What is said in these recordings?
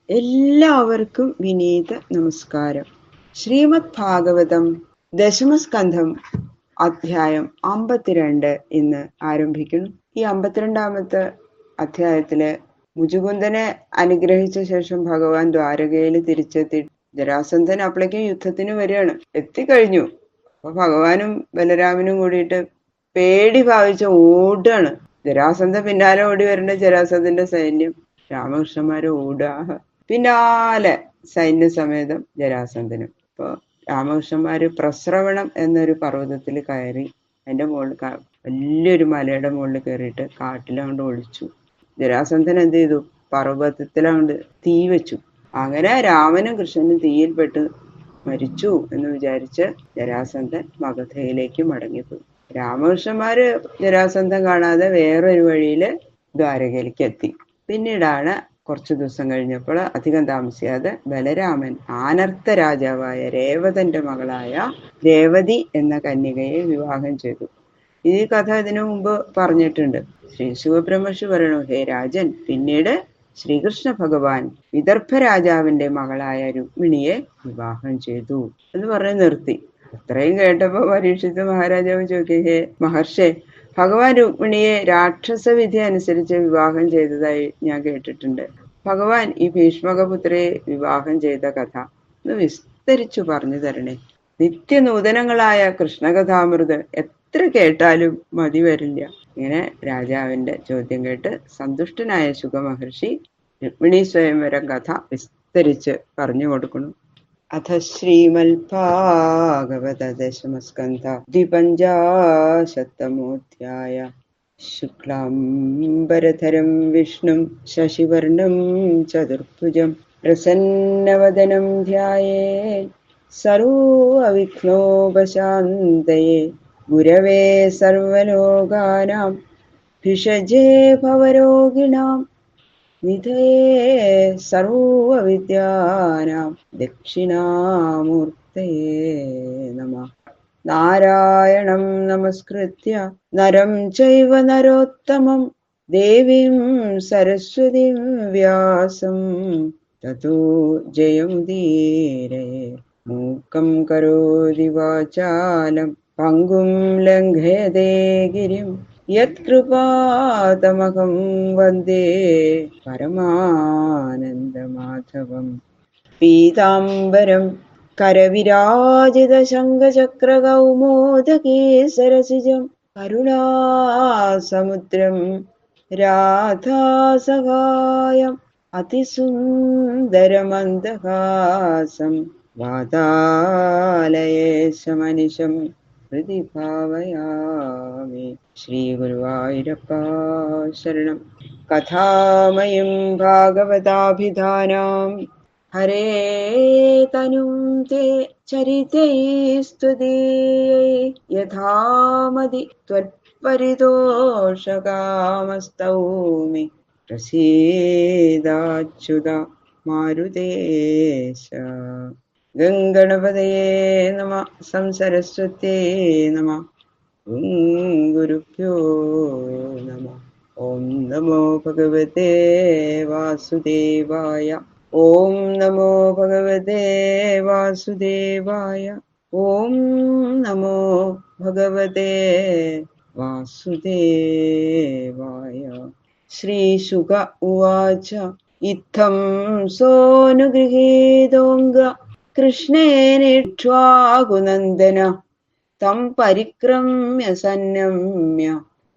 എല്ലാവർക്കും വിനീത നമസ്കാരം. ശ്രീമദ് ഭാഗവതം ദശമസ്കന്ധം അധ്യായം 52 ഇന്ന് ആരംഭിക്കുന്നു. ഈ 52ാമത്തെ അധ്യായത്തില് മുചുകുന്ദനെ അനുഗ്രഹിച്ച ശേഷം ഭഗവാൻ ദ്വാരകയിൽ തിരിച്ചെത്തി. ജരാസന്ധൻ അപ്പോഴേക്കും യുദ്ധത്തിന് വരികയാണ്, എത്തിക്കഴിഞ്ഞു. അപ്പൊ ഭഗവാനും ബലരാമനും കൂടിയിട്ട് പേടി ഭാവിച്ച് ഓടുകയാണ്. ജരാസന്ധൻ പിന്നാലെ ഓടി വരേണ്ട ജരാസന്ധന്റെ സൈന്യം, രാമകൃഷ്ണന്മാര് ഓടുക പിന്നാലെ സൈന്യസമേതം ജരാസന്ധനും. ഇപ്പൊ രാമകൃഷ്ണന്മാര് പ്രസ്രവണം എന്നൊരു പർവ്വതത്തിൽ കയറി, അതിന്റെ മുകളിൽ വലിയൊരു മലയുടെ മുകളിൽ കയറിയിട്ട് കാട്ടിലങ്ങോട്ട് ഒളിച്ചു. ജരാസന്ധൻ എന്ത് ചെയ്തു? പർവ്വതത്തിലങ്ങോട്ട് തീ വെച്ചു. അങ്ങനെ രാമനും കൃഷ്ണനും തീയിൽപ്പെട്ട് മരിച്ചു എന്ന് വിചാരിച്ച് ജരാസന്ധൻ മഗധയിലേക്ക് മടങ്ങിപ്പോയി. രാമകൃഷ്ണന്മാര് ജരാസന്ധൻ കാണാതെ വേറൊരു വഴിയില് ദ്വാരകയിലേക്ക് എത്തി. പിന്നീടാണ് കുറച്ചു ദിവസം കഴിഞ്ഞപ്പോൾ അധികം താമസിയാതെ ബലരാമൻ ആനർത്ത രാജാവായ രേവതന്റെ മകളായ രേവതി എന്ന കന്യകയെ വിവാഹം ചെയ്തു. ഈ കഥ ഇതിനു മുമ്പ് പറഞ്ഞിട്ടുണ്ട്. ശ്രീ ശിവബ്രഹ്മർഷി പറയണു, ഹേ രാജൻ, പിന്നീട് ശ്രീകൃഷ്ണ ഭഗവാൻ വിദർഭ രാജാവിന്റെ മകളായ രുക്മിണിയെ വിവാഹം ചെയ്തു എന്ന് പറഞ്ഞ് നിർത്തി. അത്രയും കേട്ടപ്പോ പരീക്ഷിത്ത് മഹാരാജാവ് ചോദിക്കുക, ഹേ മഹർഷേ, ഭഗവാൻ രുക്മിണിയെ രാക്ഷസവിധി അനുസരിച്ച് വിവാഹം ചെയ്തതായി ഞാൻ കേട്ടിട്ടുണ്ട്. ഭഗവാൻ ഈ ഭീഷ്മകപുത്രയെ വിവാഹം ചെയ്ത കഥ ഒന്ന് വിസ്തരിച്ചു പറഞ്ഞു തരണേ. നിത്യനൂതനങ്ങളായ കൃഷ്ണകഥാമൃത് എത്ര കേട്ടാലും മതി വരില്ല. ഇങ്ങനെ രാജാവിന്റെ ചോദ്യം കേട്ട് സന്തുഷ്ടനായ ശുകമഹർഷി രുക്മിണി സ്വയംവരം കഥ വിസ്തരിച്ച് പറഞ്ഞു കൊടുക്കണം. അഥ ശ്രീമദ്ഭാഗവത ദശമസ്കന്ധ ദ്വിപഞ്ചാശത്തമോധ്യായ. ശുക്ലാംബരധരം വിഷ്ണും ശശിവർണം ചതുർഭുജം പ്രസന്നവദനം ധ്യായേത് സർവവിഘ്നോപശാന്തയേ. ഗുരവേ സർവലോകാനാം ഭിഷജേ ഭവരോഗിണാം നിധയേ സർവവിദ്യാനാം ദക്ഷിണാമൂർത്തയേ നമഃ. നാരായണം നമസ്കൃത്യ നരം ചൈവ നരോത്തമം ദേവീം സരസ്വതീം വ്യാസം തതോ ജയമുദീരയേ. മൂകം കരോതി വാചാലം പങ്കും ലംഘയതേ ഗിരിം യത്കൃപാതമഹം വന്ദേ പരമാനന്ദമാധവം. പീതാംബരം കരവിരാജിത ശംഖചക്രകൗമോദകീസരസിജം കരുണാസമുദ്രം രാധാസഹായം അതിസുന്ദരമന്ദഹാസം വാതാലയേശമനിശം ഹൃദി ഭാവയാമി. ശ്രീ ഗുരുവായൂരപ്പ ശരണം. കഥാമയം ഭാഗവതാഭിധാനാം ഹരേ തനും തേ ചരിതൈസ്തുതീയൈ യഥാമതി ത്വത്പരിതോഷകാമസ്തൗമി പ്രസീദാച്യുത മാരുതേശ. ഗംഗണപതയേ നമഃ. സംസരസ്വത്യേ നമഃ. ഓം ഗുരുഭ്യോ നമഃ. ഓം നമോ ഭഗവതേ വാസുദേവായ. ഓം നമോ ഭഗവതേ വാസുദേവായ. ഓം നമോ ഭഗവതേ വാസുദേവായ. ശ്രീശുക ഉവാച. ഇത്തം സോനുഗൃഹീതോംഗ കൃഷ്ണേനിക്ഷ്വാകുനന്ദന തം പരിക്രമ്യ സന്നമ്യ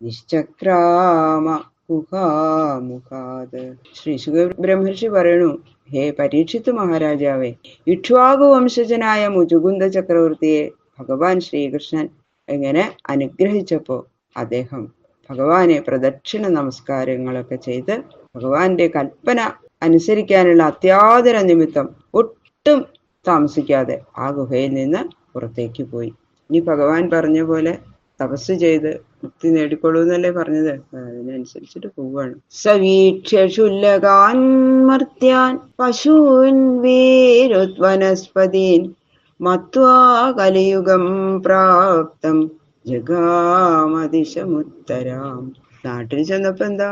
നിശ്ചക്രാമ മുഖാമുഖാത്. ശ്രീ ശുകബ്രഹ്മർഷി പറയണു, ഹേ പരീക്ഷിത്ത് മഹാരാജാവേ, ഇക്ഷ്വാകു വംശജനായ മുചുകുന്ദ ചക്രവർത്തിയെ ഭഗവാൻ ശ്രീകൃഷ്ണൻ എങ്ങനെ അനുഗ്രഹിച്ചപ്പോ അദ്ദേഹം ഭഗവാനെ പ്രദക്ഷിണ നമസ്കാരങ്ങളൊക്കെ ചെയ്ത് ഭഗവാന്റെ കൽപ്പന അനുസരിക്കാനുള്ള അത്യാദര നിമിത്തം ഒട്ടും താമസിക്കാതെ ആ ഗുഹയിൽ നിന്ന് പുറത്തേക്ക് പോയി. ഇനി ഭഗവാൻ പറഞ്ഞ പോലെ തപസ് ചെയ്ത് മുക്തി നേടിക്കൊള്ളൂ എന്നല്ലേ പറഞ്ഞത്, അതിനനുസരിച്ചിട്ട് പോവാണ്. സവീക്ഷ്യശുല്ലകാൻ മർത്യാൻ പശൂൻ വീരുവനസ്പതീൻ മത്വാ കലിയുഗം പ്രാപ്തം ജഗാമതിശമുത്തരാം. നാട്ടിൽ ചെന്നപ്പോ എന്താ,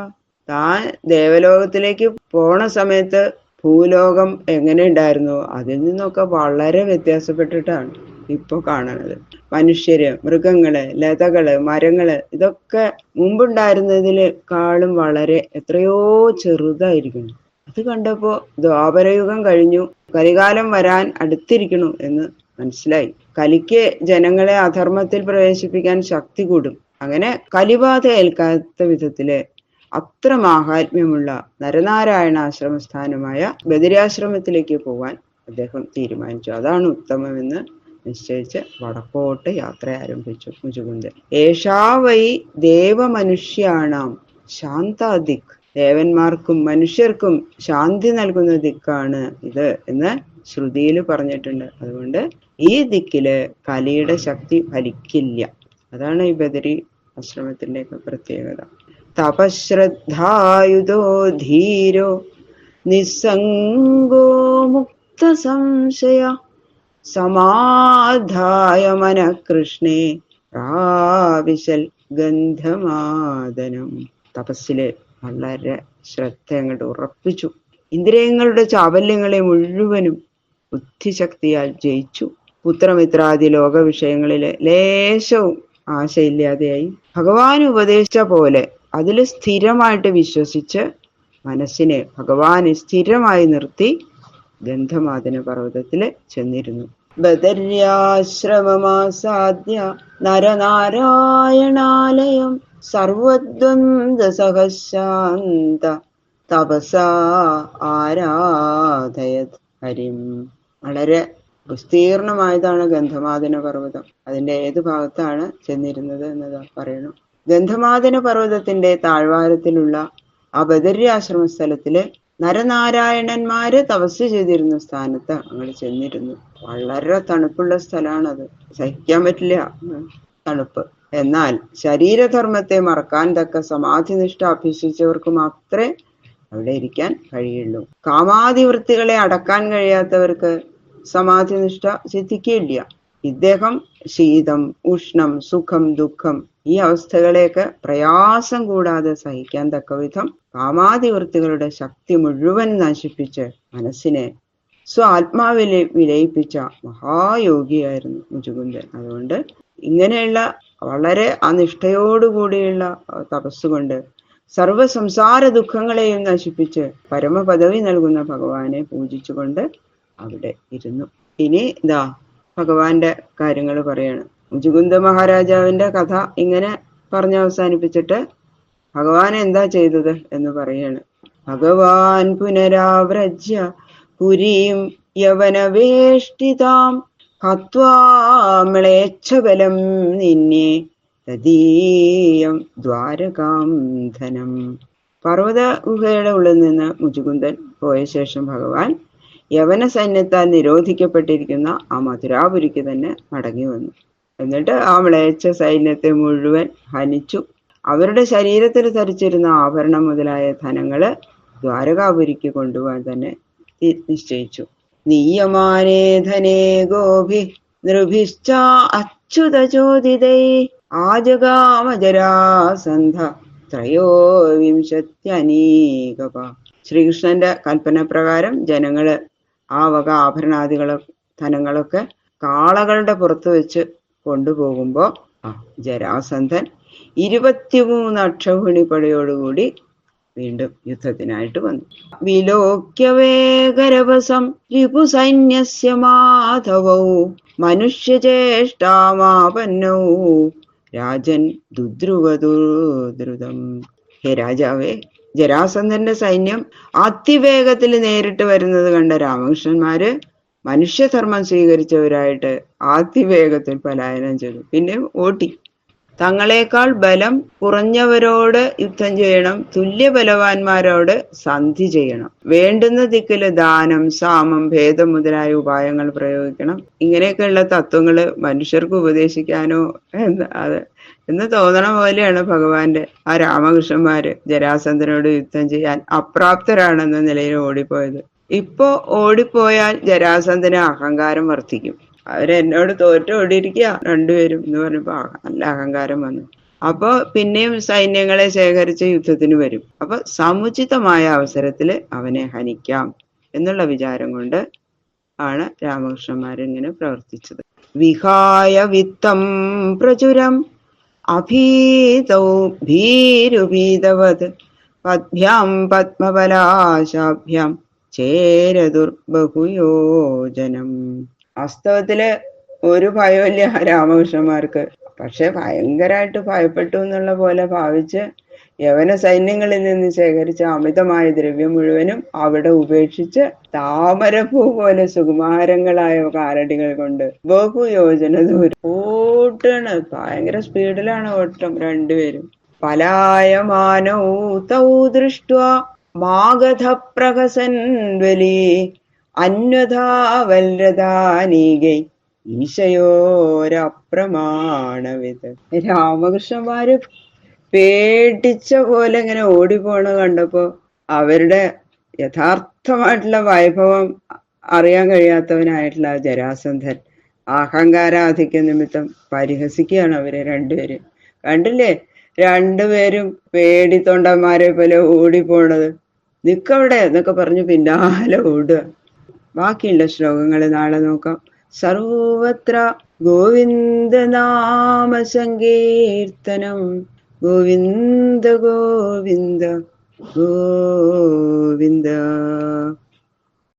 താൻ ദേവലോകത്തിലേക്ക് പോണ സമയത്ത് ഭൂലോകം എങ്ങനെ ഉണ്ടായിരുന്നു അതിൽ നിന്നൊക്കെ വളരെ വ്യത്യാസപ്പെട്ടിട്ടാണ് ഇപ്പൊ കാണുന്നത്. മനുഷ്യര്, മൃഗങ്ങള്, ലതകള്, മരങ്ങള് ഇതൊക്കെ മുമ്പുണ്ടായിരുന്നതിനേക്കാളും വളരെ എത്രയോ ചെറുതായിരിക്കുന്നു. അത് കണ്ടപ്പോ ദ്വാപരയുഗം കഴിഞ്ഞു, കലികാലം വരാൻ അടുത്തിരിക്കണു എന്ന് മനസ്സിലായി. കലിക്ക് ജനങ്ങളെ അധർമ്മത്തിൽ പ്രവേശിപ്പിക്കാൻ ശക്തി കൂടും. അങ്ങനെ കലിബാധ ഏൽക്കാത്ത വിധത്തില് അത്ര മാഹാത്മ്യമുള്ള നരനാരായണ ആശ്രമസ്ഥാനമായ ബദരിയാശ്രമത്തിലേക്ക് പോവാൻ അദ്ദേഹം തീരുമാനിച്ചു. അതാണ് ഉത്തമമെന്ന് നിശ്ചയിച്ച് വടക്കോട്ട് യാത്ര ആരംഭിച്ചു മുചുകുന്ദൻ. ഏഷാ വൈ ദേവമനുഷ്യാണാം ശാന്താദിക്, ദേവന്മാർക്കും മനുഷ്യർക്കും ശാന്തി നൽകുന്ന ദിക്കാണ് ഇത് എന്ന് ശ്രുതിയിൽ പറഞ്ഞിട്ടുണ്ട്. അതുകൊണ്ട് ഈ ദിക്കില് കലിയുടെ ശക്തി ഫലിക്കില്ല. അതാണ് ഈ ബദരി ആശ്രമത്തിന്റെയൊക്കെ പ്രത്യേകത. തപശ്രദ്ധായുധോ ധീരോ നിസ്സംഗോ മുക്ത സംശയ സമാധായ മനഃ കൃഷ്ണേ പ്രാവിശൽ ഗന്ധമാദനം. തപസ്സില് വളരെ ശ്രദ്ധ അങ്ങോട്ട് ഉറപ്പിച്ചു. ഇന്ദ്രിയങ്ങളുടെ ചാബല്യങ്ങളെ മുഴുവനും ബുദ്ധിശക്തിയാൽ ജയിച്ചു. പുത്രമിത്രാദി ലോക വിഷയങ്ങളില് ലേശവും ആശയില്ലാതെയായി. ഭഗവാൻ ഉപദേശിച്ച പോലെ അതിൽ സ്ഥിരമായിട്ട് വിശ്വസിച്ച് മനസ്സിനെ ഭഗവാനെ സ്ഥിരമായി നിർത്തി ഗന്ധമാദന പർവ്വതത്തില് ചെന്നിരുന്നു. ബദര്യാശ്രമമാസാദ്യ നരനാരായണാലയം സർവദ്വന്ദ് സഹശാന്ത തപസാ ആരാധയത് ഹരിം. വളരെ വിസ്തീർണമായതാണ് ഗന്ധമാദന പർവ്വതം. അതിന്റെ ഏത് ഭാഗത്താണ് ചെന്നിരുന്നത് എന്നതാ പറയണു. ഗന്ധമാദന പർവ്വതത്തിന്റെ താഴ്വാരത്തിലുള്ള ആ ബദര്യാശ്രമ സ്ഥലത്തില് നരനാരായണന്മാര് തപസ് ചെയ്തിരുന്ന സ്ഥാനത്ത് അങ്ങോട്ട് ചെന്നിരുന്നു. വളരെ തണുപ്പുള്ള സ്ഥലമാണത്, സഹിക്കാൻ പറ്റില്ല തണുപ്പ്. എന്നാൽ ശരീരധർമ്മത്തെ മറക്കാൻ തക്ക സമാധിനിഷ്ഠ അഭ്യസിച്ചവർക്ക് മാത്രമേ അവിടെ ഇരിക്കാൻ കഴിയുള്ളൂ. കാമാതിവൃത്തികളെ അടക്കാൻ കഴിയാത്തവർക്ക് സമാധിനിഷ്ഠ സിദ്ധിക്കില്ല. ഇദ്ദേഹം ശീതം, ഉഷ്ണം, സുഖം, ദുഃഖം ഈ അവസ്ഥകളെയൊക്കെ പ്രയാസം കൂടാതെ സഹിക്കാൻ തക്കവിധം കാമാതിവൃത്തികളുടെ ശക്തി മുഴുവൻ നശിപ്പിച്ച് മനസ്സിനെ ആത്മാവിൽ വിലയിപ്പിച്ച മഹായോഗിയായിരുന്നു മുചുകുന്ദൻ. അതുകൊണ്ട് ഇങ്ങനെയുള്ള വളരെ അനിഷ്ഠയോടുകൂടിയുള്ള തപസ്സുകൊണ്ട് സർവ സംസാര ദുഃഖങ്ങളെയും നശിപ്പിച്ച് പരമപദവി നൽകുന്ന ഭഗവാനെ പൂജിച്ചുകൊണ്ട് അവിടെ ഇരുന്നു. ഇനി ഇതാ ഭഗവാന്റെ കാര്യങ്ങൾ പറയാണ്. മുചുകുന്ദ മഹാരാജാവിന്റെ കഥ ഇങ്ങനെ പറഞ്ഞ് അവസാനിപ്പിച്ചിട്ട് ഭഗവാൻ എന്താ ചെയ്തത് എന്ന് പറയാണ്. ഭഗവാൻ പുനരാവ്രജ്യ പുരീം യവനവേഷ്ടിതാം ഹത്വാമ്ലേച്ഛബലം നിന്നെ തദീയം ദ്വാരകാം ധനം. പർവ്വത ഗുഹയുടെ ഉള്ളിൽ നിന്ന് മുചുകുന്ദൻ പോയ ശേഷം ഭഗവാൻ യവന സൈന്യത്താൽ നിരോധിക്കപ്പെട്ടിരിക്കുന്ന ആ മധുരാപുരിക്ക് തന്നെ മടങ്ങി വന്നു. എന്നിട്ട് ആ മ്ലേച്ഛ സൈന്യത്തെ മുഴുവൻ ഹനിച്ചു. അവരുടെ ശരീരത്തിൽ ധരിച്ചിരുന്ന ആഭരണം മുതലായ ധനങ്ങള് ദ്വാരകാപുരിക്ക് കൊണ്ടുപോകാൻ തന്നെ നിശ്ചയിച്ചു. നീയമാനേ ധനേ ഗോഭി നൃഭിശ്ച അച്യുത ചോദിതൈ ആജഗാമജരാസന്ധ ത്രയോവിംശത്യനീകപ. ശ്രീകൃഷ്ണന്റെ കൽപ്പന പ്രകാരം ജനങ്ങള് ആ വക ആഭരണാദികളെ ധനങ്ങളൊക്കെ കാളകളുടെ പുറത്ത് വെച്ച് കൊണ്ടുപോകുമ്പോ ജരാസന്ധൻ 23 അക്ഷൗഹിണിപ്പടയോടുകൂടി വീണ്ടും യുദ്ധത്തിനായിട്ട് വന്നു. വിലോക്യവേഗരവസം രിപുസൈന്യസ്യ മാധവൗ മനുഷ്യചേഷ്ടാമാപന്നൗ രാജൻ ദുദ്രുവദുദ്രുതം. ഹേ രാജാവേ, ജരാസന്ധന്റെ സൈന്യം അതിവേഗത്തിൽ നേരിട്ട് വരുന്നത് കണ്ട രാമകൃഷ്ണന്മാര് മനുഷ്യധർമ്മം സ്വീകരിച്ചവരായിട്ട് അതിവേഗത്തിൽ പലായനം ചെയ്തു. പിന്നെ ഓട്ടി. തങ്ങളെക്കാൾ ബലം കുറഞ്ഞവരോട് യുദ്ധം ചെയ്യണം, തുല്യബലവാന്മാരോട് സന്ധി ചെയ്യണം, വേണ്ടുന്ന ദിക്കില് ദാനം, സാമം, ഭേദം മുതലായ ഉപായങ്ങൾ പ്രയോഗിക്കണം. ഇങ്ങനെയൊക്കെയുള്ള തത്വങ്ങള് മനുഷ്യർക്ക് ഉപദേശിക്കാനോ എന്ന് തോന്നണ പോലെയാണ് ഭഗവാന്റെ ആ രാമകൃഷ്ണന്മാര് ജരാസന്ധനോട് യുദ്ധം ചെയ്യാൻ അപ്രാപ്തരാണെന്ന നിലയിൽ ഓടിപ്പോയത്. ഇപ്പോ ഓടിപ്പോയാൽ ജരാസന്ധന് അഹങ്കാരം വർദ്ധിക്കും. അവരെന്നോട് ഓടിയിരിക്കുക രണ്ടുപേരും എന്ന് പറഞ്ഞപ്പോ നല്ല അഹങ്കാരം വന്നു. അപ്പൊ പിന്നെയും സൈന്യങ്ങളെ ശേഖരിച്ച് യുദ്ധത്തിന് വരും. അപ്പൊ സമുചിതമായ അവസരത്തില് അവനെ ഹനിക്കാം എന്നുള്ള വിചാരം കൊണ്ട് ആണ് രാമകൃഷ്ണന്മാരിങ്ങനെ പ്രവർത്തിച്ചത്. വിഹായ വിത്തം പ്രചുരം അഭീതൗ ഭീരുഭീതവത് പദ്ഭ്യാം പത്മപലാശാഭ്യാം ചേരദുർബഹുയോജനം. വാസ്തവത്തില് ഒരു ഭയമില്ല രാമകൃഷ്ണന്മാർക്ക്. പക്ഷെ ഭയങ്കരമായിട്ട് ഭയപ്പെട്ടു എന്നുള്ള പോലെ ഭാവിച്ച് യവന സൈന്യങ്ങളിൽ നിന്ന് ശേഖരിച്ച അമിതമായ ദ്രവ്യം മുഴുവനും അവിടെ ഉപേക്ഷിച്ച് താമരപ്പൂ പോലെ സുകുമാരങ്ങളായ കാലടികൾ കൊണ്ട് ബഹുയോജന ദൂരം ഓട്ടാണ്. ഭയങ്കര സ്പീഡിലാണ് ഓട്ടം രണ്ടുപേരും. പലായമാനൗ തൗ ദൃഷ്ട്വാ മാഗധ പ്രഹസൻ ബലി അന്വധാവൽരഥാനീകൈ ഈശയോരപ്രമാണവിത്. രാമകൃഷ്ണന്മാര് പേടിച്ച പോലെ ഇങ്ങനെ ഓടിപ്പോണ കണ്ടപ്പോ അവരുടെ യഥാർത്ഥമായിട്ടുള്ള വൈഭവം അറിയാൻ കഴിയാത്തവനായിട്ടുള്ള ജരാസന്ധൻ അഹങ്കാരാധിക്യ നിമിത്തം പരിഹസിക്കുകയാണ് അവരെ രണ്ടുപേരും. കണ്ടില്ലേ, രണ്ടുപേരും പേടിത്തൊണ്ടന്മാരെ പോലെ ഓടിപ്പോണത്. നിക്കവിടെ എന്നൊക്കെ പറഞ്ഞു പിന്നാലെ ഓടുക. ബാക്കിയുള്ള ശ്ലോകങ്ങൾ നാളെ നോക്കാം. സർവത്ര ഗോവിന്ദനാമ സങ്കീർത്തനം. ഗോവിന്ദ ഗോവിന്ദ ഗോവിന്ദ.